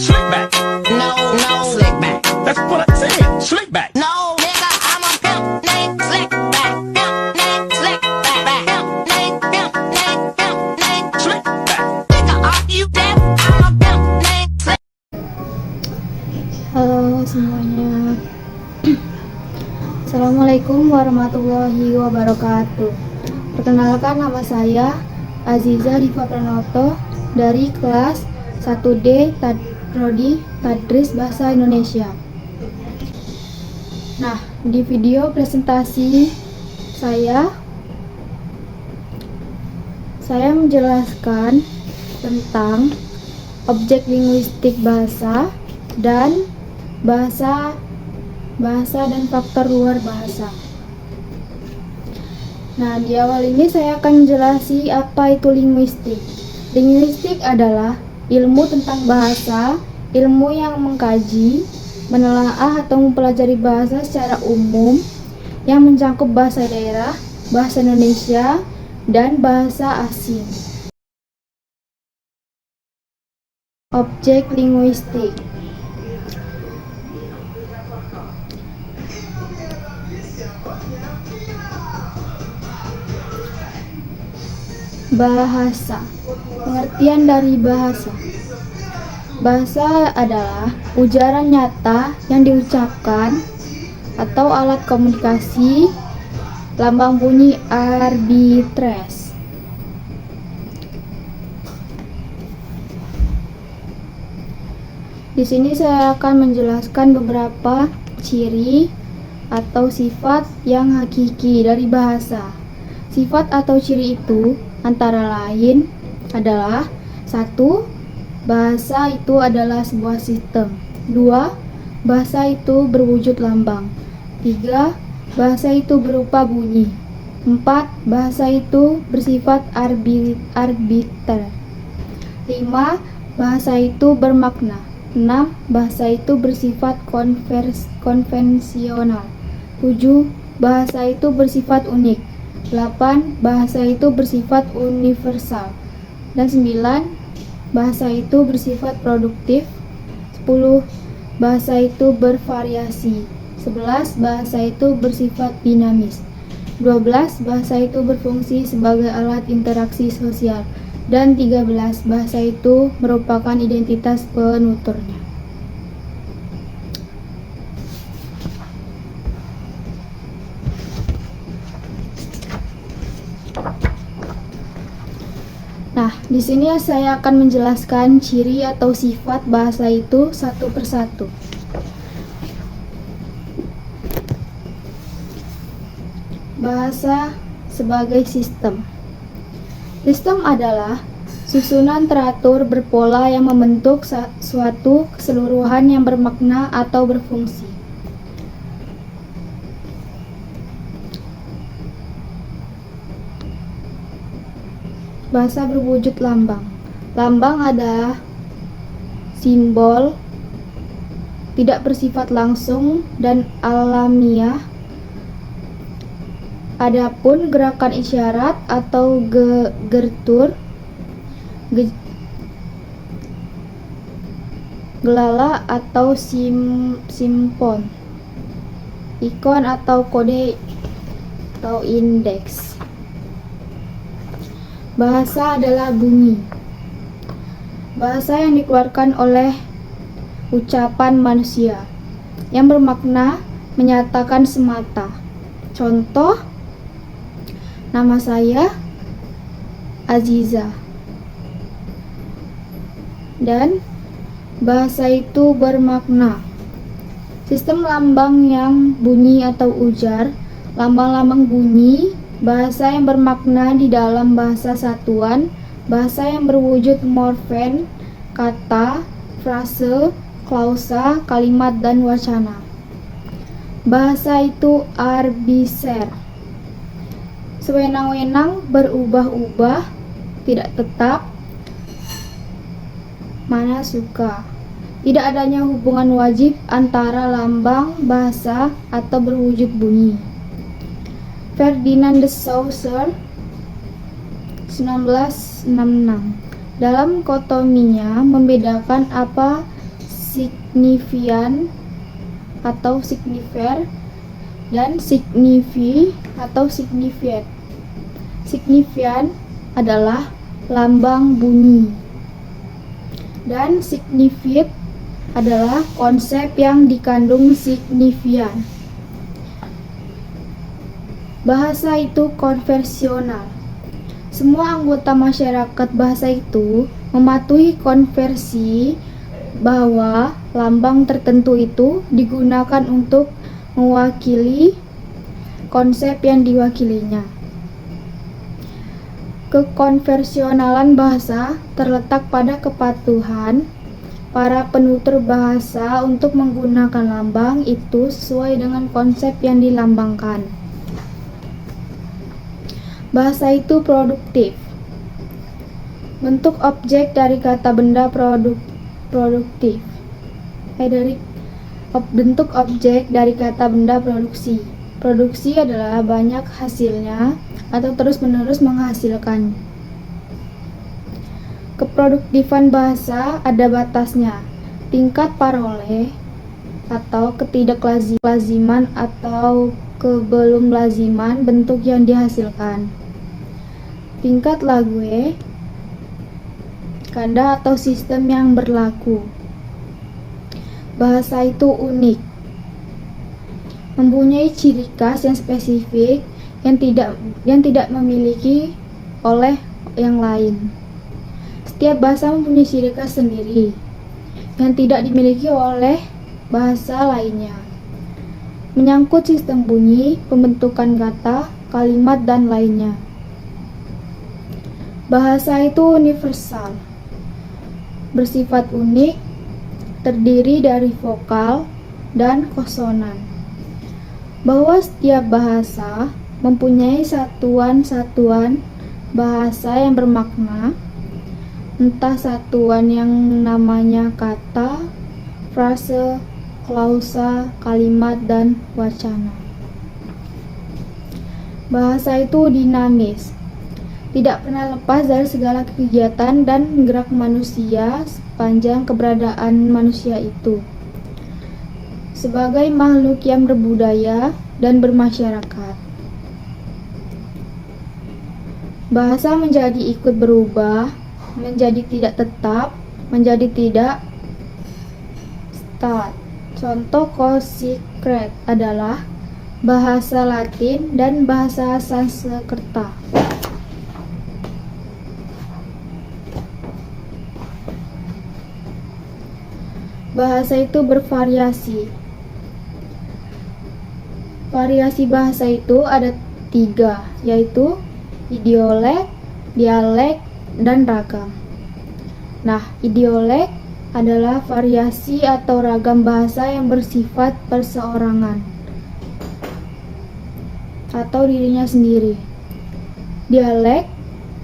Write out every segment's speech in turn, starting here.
Slick back. No, no, slick back. That's what I said. Slick back. No, nigga, I'm a pimp named Slick back. Pimp named Slick back. Pimp named, pimp named, pimp named Slick back. Nigga, are you deaf? I'm a pimp named Slick. Halo semuanya. Assalamualaikum warahmatullahi wabarakatuh. Perkenalkan, nama saya Aziza Diva Pranoto dari kelas 1D Prodi Tadris Bahasa Indonesia. Nah, di video presentasi saya menjelaskan tentang objek linguistik bahasa dan bahasa dan faktor luar bahasa. Nah, di awal ini saya akan menjelaskan apa itu linguistik. Linguistik adalah ilmu tentang bahasa, ilmu yang mengkaji, menelaah atau mempelajari bahasa secara umum yang mencakup bahasa daerah, bahasa Indonesia, dan bahasa asing. Objek linguistik. Bahasa. Pengertian dari bahasa. Bahasa adalah ujaran nyata yang diucapkan atau alat komunikasi, lambang bunyi arbitres. Di sini saya akan menjelaskan beberapa ciri atau sifat yang hakiki dari bahasa. Sifat atau ciri itu antara lain adalah: 1. Bahasa itu adalah sebuah sistem. 2. Bahasa itu berwujud lambang. 3. Bahasa itu berupa bunyi. 4. Bahasa itu bersifat arbiter. 5. Bahasa itu bermakna. 6. Bahasa itu bersifat konvensional. 7. Bahasa itu bersifat unik. 8. Bahasa itu bersifat universal. Dan 9. Bahasa itu bersifat produktif. 10. Bahasa itu bervariasi. 11. Bahasa itu bersifat dinamis. 12. Bahasa itu berfungsi sebagai alat interaksi sosial. Dan 13. Bahasa itu merupakan identitas penuturnya. Nah, di sini saya akan menjelaskan ciri atau sifat bahasa itu satu persatu. Bahasa sebagai sistem. Sistem adalah susunan teratur berpola yang membentuk suatu keseluruhan yang bermakna atau berfungsi. Bahasa berwujud lambang. Lambang adalah simbol, tidak bersifat langsung dan alamiah. Adapun gerakan isyarat atau gertur, gelala atau simpon, ikon atau kode atau indeks. Bahasa adalah bunyi. Bahasa yang dikeluarkan oleh ucapan manusia yang bermakna menyatakan semata. Contoh, nama saya Aziza. Dan bahasa itu bermakna. Sistem lambang yang bunyi atau ujar. Lambang-lambang bunyi, bahasa yang bermakna di dalam bahasa satuan, bahasa yang berwujud morfem, kata, frase, klausa, kalimat, dan wacana. Bahasa itu arbiter. Sewenang-wenang, berubah-ubah, tidak tetap, mana suka. Tidak adanya hubungan wajib antara lambang, bahasa, atau berwujud bunyi. Ferdinand de Saussure 1966 dalam kotominya membedakan apa signifian atau signifier, dan signifi atau signified. Signifian adalah lambang bunyi, dan signified adalah konsep yang dikandung signifian. Bahasa itu konversional. Semua anggota masyarakat bahasa itu mematuhi konversi bahwa lambang tertentu itu digunakan untuk mewakili konsep yang diwakilinya. Kekonversionalan bahasa terletak pada kepatuhan para penutur bahasa untuk menggunakan lambang itu sesuai dengan konsep yang dilambangkan. Bahasa itu produktif. Bentuk objek dari kata benda produktif. Bentuk objek dari kata benda produksi. Produksi adalah banyak hasilnya atau terus-menerus menghasilkan. Keproduktifan bahasa ada batasnya. Tingkat paroleh atau ketidaklaziman atau kebelumlaziman bentuk yang dihasilkan. Tingkat lague, kanda atau sistem yang berlaku. Bahasa itu unik, mempunyai ciri khas yang spesifik yang tidak memiliki oleh yang lain. Setiap bahasa mempunyai ciri khas sendiri yang tidak dimiliki oleh bahasa lainnya. Menyangkut sistem bunyi, pembentukan kata, kalimat, dan lainnya. Bahasa itu universal, bersifat unik, terdiri dari vokal dan konsonan. Bahwa setiap bahasa mempunyai satuan-satuan bahasa yang bermakna, entah satuan yang namanya kata, frase, klausa, kalimat, dan wacana. Bahasa itu dinamis, tidak pernah lepas dari segala kegiatan dan gerak manusia sepanjang keberadaan manusia itu sebagai makhluk yang berbudaya dan bermasyarakat. Bahasa menjadi ikut berubah, menjadi tidak tetap, menjadi tidak stat. Contoh kosikret adalah bahasa Latin dan bahasa Sanskerta. Bahasa itu bervariasi. Variasi bahasa itu ada 3, yaitu idiolek, dialek, dan ragam. Nah, idiolek adalah variasi atau ragam bahasa yang bersifat perseorangan atau dirinya sendiri. Dialek,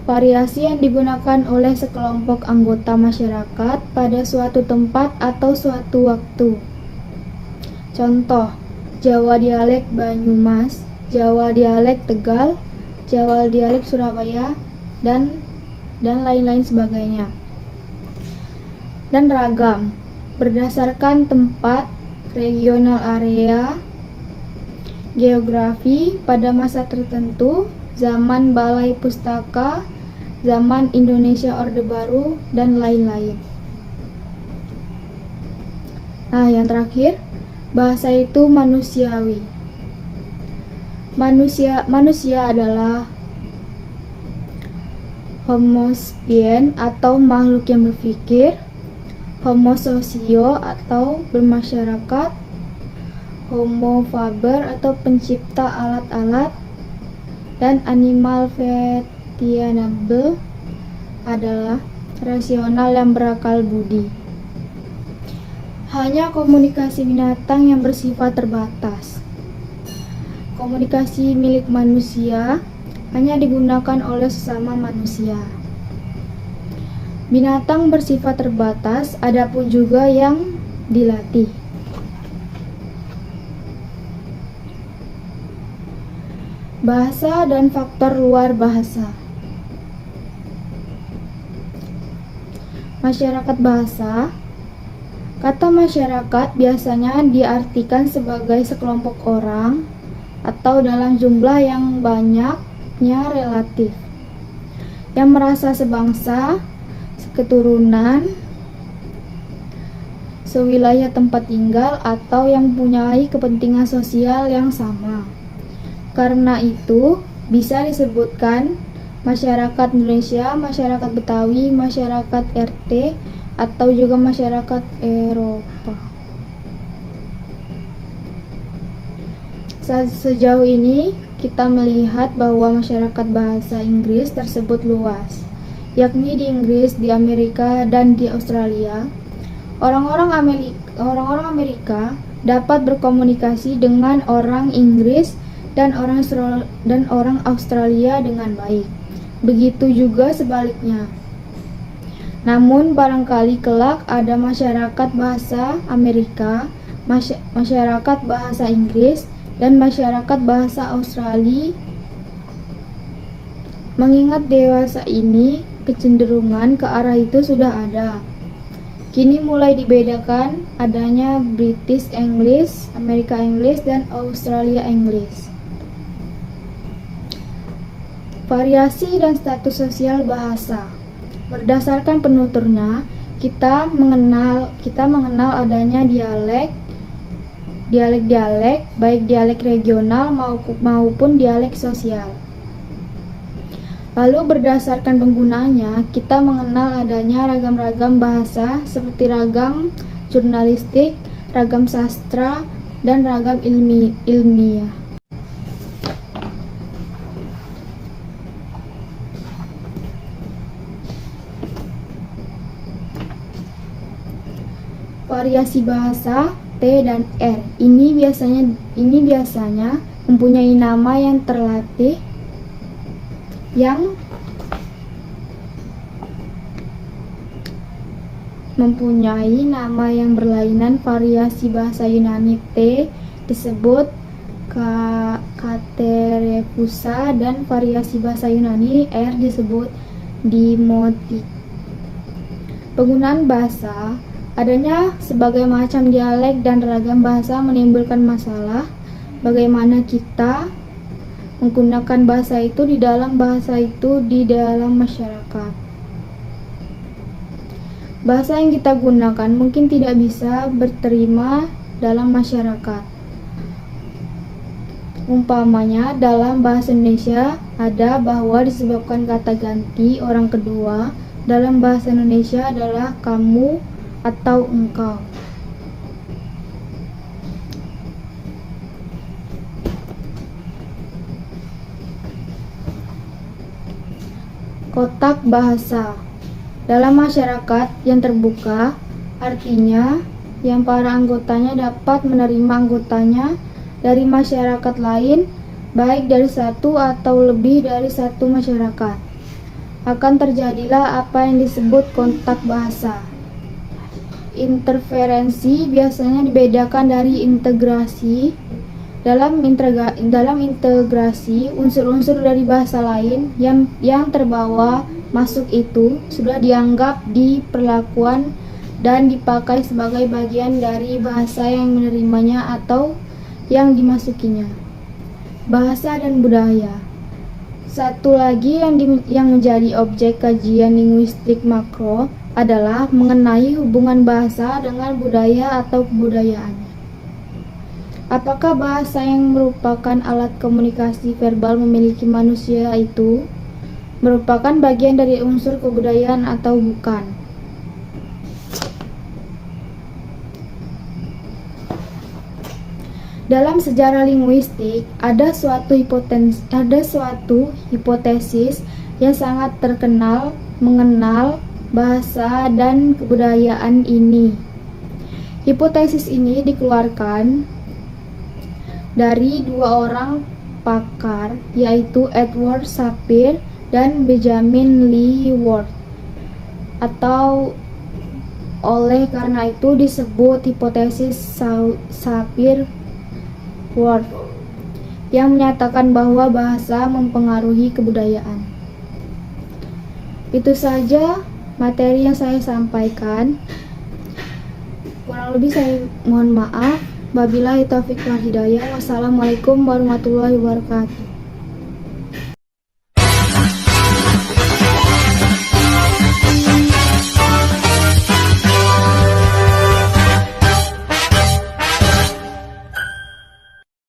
variasi yang digunakan oleh sekelompok anggota masyarakat pada suatu tempat atau suatu waktu. Contoh, Jawa dialek Banyumas, Jawa dialek Tegal, Jawa dialek Surabaya, dan lain-lain sebagainya. Dan ragam, berdasarkan tempat, regional area, geografi, pada masa tertentu, zaman Balai Pustaka, zaman Indonesia Orde Baru, dan lain-lain. Nah, yang terakhir, bahasa itu manusiawi. Manusia adalah homo sapien atau makhluk yang berpikir, homo sosio atau bermasyarakat, homo faber atau pencipta alat-alat, dan animal vertebrate adalah rasional yang berakal budi. Hanya komunikasi binatang yang bersifat terbatas. Komunikasi milik manusia hanya digunakan oleh sesama manusia. Binatang bersifat terbatas, adapun juga yang dilatih. Bahasa dan faktor luar bahasa. Masyarakat bahasa Kata masyarakat biasanya diartikan sebagai sekelompok orang atau dalam jumlah yang banyaknya relatif, yang merasa sebangsa, seketurunan, sewilayah tempat tinggal, atau yang mempunyai kepentingan sosial yang sama. Karena itu, bisa disebutkan masyarakat Indonesia, masyarakat Betawi, masyarakat RT, atau juga masyarakat Eropa. Sejauh ini kita melihat bahwa masyarakat bahasa Inggris tersebut luas, yakni di Inggris, di Amerika, dan di Australia. Orang-orang Amerika dapat berkomunikasi dengan orang Inggris dan orang Australia dengan baik. Begitu juga sebaliknya. Namun barangkali kelak ada masyarakat bahasa Amerika, masyarakat bahasa Inggris, dan masyarakat bahasa Australia. Mengingat dewasa ini, kecenderungan ke arah itu sudah ada. Kini mulai dibedakan adanya British English, Amerika English, dan Australia English. Variasi dan status sosial bahasa. Berdasarkan penuturnya, kita mengenal adanya dialek-dialek, baik dialek regional maupun dialek sosial. Lalu berdasarkan penggunanya, kita mengenal adanya ragam-ragam bahasa seperti ragam jurnalistik, ragam sastra, dan ragam ilmiah. Variasi bahasa T dan R ini biasanya mempunyai nama yang terlatih yang mempunyai nama yang berlainan. Variasi bahasa Yunani T disebut katerefusa dan variasi bahasa Yunani R disebut dimotik. Penggunaan bahasa. Adanya sebagai macam dialek dan ragam bahasa menimbulkan masalah. Bagaimana kita menggunakan bahasa itu di dalam masyarakat. Bahasa yang kita gunakan mungkin tidak bisa berterima dalam masyarakat. Umpamanya dalam bahasa Indonesia ada bahwa disebabkan kata ganti orang kedua dalam bahasa Indonesia adalah kamu atau engkau. Kotak bahasa. Dalam masyarakat yang terbuka, artinya yang para anggotanya dapat menerima anggotanya dari masyarakat lain, baik dari satu atau lebih dari satu masyarakat. Akan terjadilah apa yang disebut kontak bahasa. Interferensi biasanya dibedakan dari integrasi. Dalam integrasi, unsur-unsur dari bahasa lain yang terbawa masuk itu sudah dianggap diperlakukan dan dipakai sebagai bagian dari bahasa yang menerimanya atau yang dimasukinya. Bahasa dan budaya. Satu lagi yang menjadi objek kajian linguistik makro adalah mengenai hubungan bahasa dengan budaya atau kebudayaannya. Apakah bahasa yang merupakan alat komunikasi verbal memiliki manusia itu merupakan bagian dari unsur kebudayaan atau bukan? Dalam sejarah linguistik ada suatu hipotesis yang sangat terkenal mengenal bahasa dan kebudayaan ini. Hipotesis ini dikeluarkan dari dua orang pakar, yaitu Edward Sapir dan Benjamin Lee Ward, atau oleh karena itu disebut hipotesis Sapir-Ward, yang menyatakan bahwa bahasa mempengaruhi kebudayaan. Itu saja materi yang saya sampaikan. Kurang lebih saya mohon maaf. Wabillahi taufiq wal hidayah. Wassalamualaikum warahmatullahi wabarakatuh.